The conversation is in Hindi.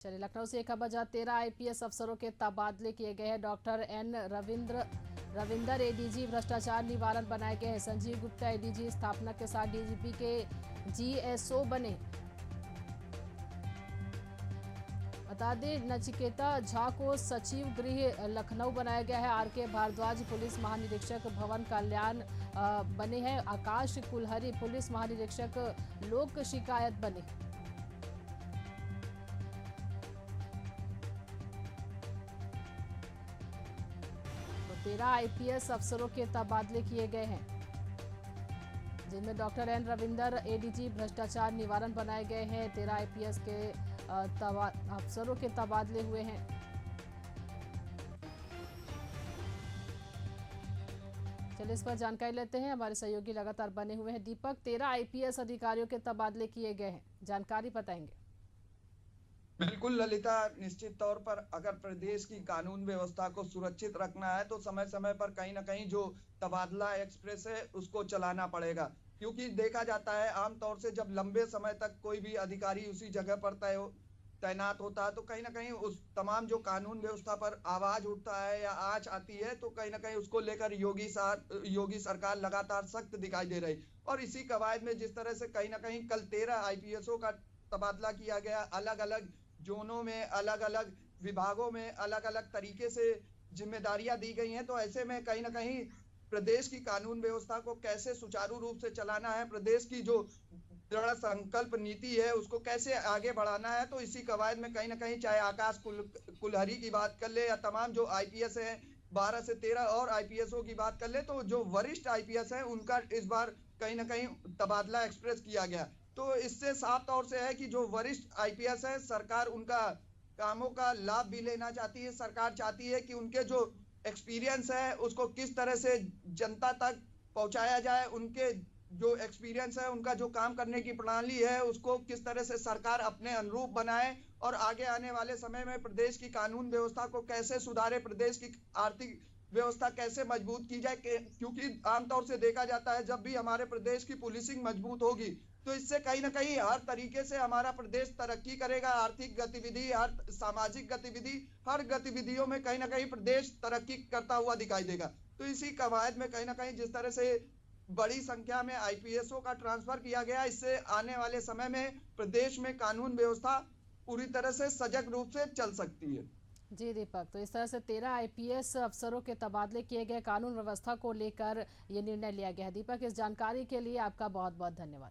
चलिए, लखनऊ से एक खबर जहां 13 आईपीएस अफसरों के तबादले किए गए हैं। डॉक्टर एन रविंदर एडीजी भ्रष्टाचार निवारण बनाए गए हैं। संजीव गुप्ता एडीजी स्थापना के साथ डीजीपी के जीएसओ बने। बता दें, नचिकेता झा को सचिव गृह लखनऊ बनाया गया है। आरके भारद्वाज पुलिस महानिरीक्षक भवन कल्याण बने हैं। आकाश कुलहरी पुलिस महानिरीक्षक लोक शिकायत बने। तो 13 आईपीएस अफसरों के तबादले किए गए हैं, जिनमें डॉक्टर एन रविंदर एडीजी भ्रष्टाचार निवारण बनाए गए हैं। 13 आईपीएस के अफसरों के तबादले हुए हैं। चलिए, इस पर जानकारी लेते हैं। हमारे सहयोगी लगातार बने हुए हैं। दीपक, 13 आईपीएस अधिकारियों के तबादले किए गए हैं, जानकारी बताएंगे। बिल्कुल ललिता, निश्चित तौर पर अगर प्रदेश की कानून व्यवस्था को सुरक्षित रखना है तो समय समय पर कहीं ना कहीं जो तबादला एक्सप्रेस है उसको चलाना पड़ेगा, क्योंकि देखा जाता है आमतौर से जब लंबे समय तक कोई भी अधिकारी उसी जगह पर तैनात होता है तो कहीं ना कहीं उस तमाम जो कानून व्यवस्था पर आवाज उठता है या आंच आती है तो कहीं ना कहीं उसको लेकर योगी सरकार लगातार सख्त दिखाई दे रही। और इसी कवायद में जिस तरह से कहीं ना कहीं कल 13 आईपीएसओ का तबादला किया गया, अलग अलग जोनों में, अलग अलग विभागों में अलग अलग तरीके से जिम्मेदारियां दी गई हैं, तो ऐसे में कहीं ना कहीं प्रदेश की कानून व्यवस्था को कैसे सुचारू रूप से चलाना है, प्रदेश की जो दृढ़ संकल्प नीति है उसको कैसे आगे बढ़ाना है, तो इसी कवायद में कहीं ना कहीं चाहे आकाश कुलहरी की बात कर ले या तमाम जो आईपीएस हैं 12 से 13 और आईपीएसओ की बात कर ले, तो जो वरिष्ठ आईपीएस हैं उनका इस बार कहीं ना कहीं तबादला एक्सप्रेस किया गया। तो इससे साफ तौर से है कि जो वरिष्ठ आईपीएस है सरकार उनका कामों का लाभ भी लेना चाहती है। सरकार चाहती है कि उनके जो एक्सपीरियंस है उसको किस तरह से जनता तक पहुंचाया जाए, उनके जो एक्सपीरियंस है, उनका जो काम करने की प्रणाली है उसको किस तरह से सरकार अपने अनुरूप बनाए और आगे आने वाले समय में प्रदेश की कानून व्यवस्था को कैसे सुधारे, प्रदेश की आर्थिक व्यवस्था कैसे मजबूत की जाए, क्योंकि आमतौर से देखा जाता है जब भी हमारे प्रदेश की पुलिसिंग मजबूत होगी तो इससे कहीं ना कहीं हर तरीके से हमारा प्रदेश तरक्की करेगा। आर्थिक गतिविधि, हर सामाजिक गतिविधि, हर गतिविधियों में कहीं ना कहीं प्रदेश तरक्की करता हुआ दिखाई देगा। तो इसी कवायद में कहीं ना कहीं जिस तरह से बड़ी संख्या में आईपीएसओ का ट्रांसफर किया गया, इससे आने वाले समय में प्रदेश में कानून व्यवस्था पूरी तरह से सजग रूप से चल सकती है। जी दीपक, तो इस तरह से 13 आईपीएस अफसरों के तबादले किए गए, कानून व्यवस्था को लेकर ये निर्णय लिया गया है। दीपक, इस जानकारी के लिए आपका बहुत बहुत धन्यवाद।